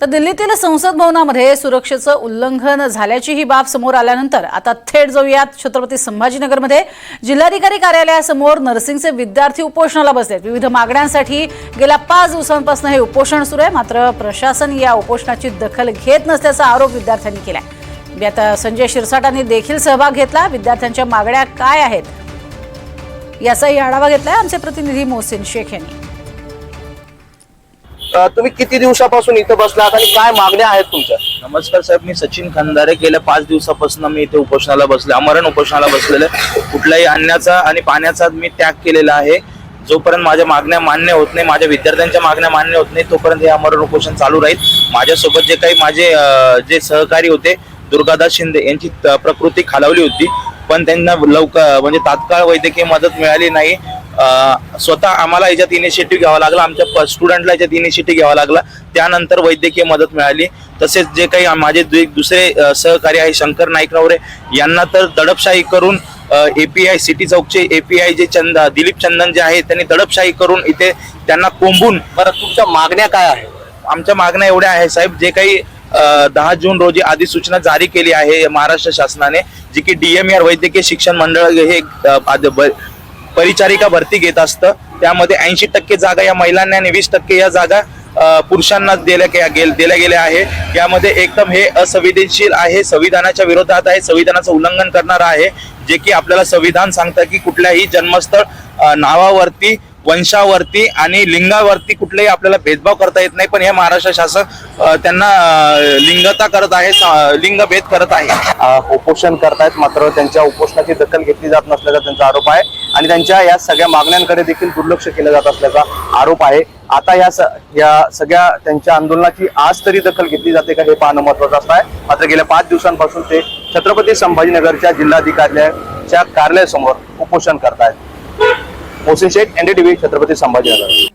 तर दिल्लीतील संसद भवनामध्ये सुरक्षेचं उल्लंघन झाल्याची ही बाब समोर आल्यानंतर आता थेट जाऊयात छत्रपती संभाजीनगरमध्ये जिल्हाधिकारी कार्यालयासमोर नर्सिंगचे विद्यार्थी उपोषणाला बसलेत। विविध मागण्यांसाठी गेल्या 5 दिवसांपासून हे उपोषण सुरू आहे, मात्र प्रशासन या उपोषणाची दखल घेत नसल्याचा आरोप विद्यार्थ्यांनी केलाय। आता संजय शिरसाटांनी देखील सहभाग घेतला। विद्यार्थ्यांच्या मागण्या काय आहेत याचाही आढावा घेतलाय आमचे प्रतिनिधी मोहसिन शेख यांनी। तुम्ही किती दिवसापासून इथे बसलात आणि काय मागण्या आहेत तुमच्या? नमस्कार साहेब, मी सचिन खंदारे। गेल्या 5 दिवसापासून मी इथे उपोषणाला बसले, आमरण उपोषणाला बसलेले। कुठल्याही अन्नाचा आणि पाण्याचा मी त्याग केलेला आहे। जोपर्यंत माझ्या मागण्या मान्य होत नाही, माझ्या विद्यार्थ्यांच्या मागण्या मान्य होत नाही, तोपर्यंत हे आमरण उपोषण चालू राहील। माझ्यासोबत जे काही माझे जे सहकारी होते, दुर्गादास शिंदे यांची प्रकृती खालावली होती, पण त्यांना लवकर म्हणजे तात्काळ वैद्यकीय मदत मिळाली नाही। स्वतः आम्हाला याच्यात इनिशिएटिव्ह घ्यावा लागला, आमच्या स्टुडंटला याच्यात इनिशिएटिव्ह घ्यावा लागला, त्यानंतर वैद्यकीय मदत मिळाली। तसेच जे काही माझे दुसरे सहकारी आहे शंकर नाईकरावरे यांना तर दडपशाही करून एपीआय सिटी चौकचे एपीआय जे दिलीप चंदन जे आहे त्यांनी दडपशाही करून इथे त्यांना कोंबून। बरं, तुमच्या मागण्या काय आहेत? आमच्या मागण्या एवढ्या आहे साहेब, जे काही 10 जून रोजी अधिसूचना जारी केली आहे महाराष्ट्र शासनाने, जी की डीएमआर वैद्यकीय शिक्षण मंडळ हे परिचारिका भरती घेत असतं, त्यामध्ये 80% जागा या महिलांना आणि 20% या जागा पुरुषांना दिल्या गेल्या आहे। यामध्ये एकदम हे असंवेदनशील आहे, संविधानाच्या विरोधात आहे, संविधानाचं उल्लंघन करणार आहे। जे की आपल्याला संविधान सांगतं की कुठल्याही जन्मस्थळ, नावावरती, वंशावरती आणि लिंगावरती कुठलेही आपल्याला भेदभाव करता येत नाही, पण हे महाराष्ट्र शासन त्यांना लिंगता करत आहे, लिंगभेद करत आहे। उपोषण करतायत, मात्र त्यांच्या उपोषणाची दखल घेतली जात नसल्याचा त्यांचा आरोप आहे आणि त्यांच्या या सगळ्या मागण्यांकडे देखील दुर्लक्ष केलं जात असल्याचा आरोप आहे। आता या सगळ्या त्यांच्या आंदोलनाची आज तरी दखल घेतली जाते का हे पाहणं महत्त्वाचं असं आहे। मात्र गेल्या 5 दिवसांपासून ते छत्रपती संभाजीनगरच्या जिल्हाधिकाऱ्याच्या कार्यालयासमोर उपोषण करतायत। मोहसिन शेख, NDTV, छत्रपती संभाजीनगर।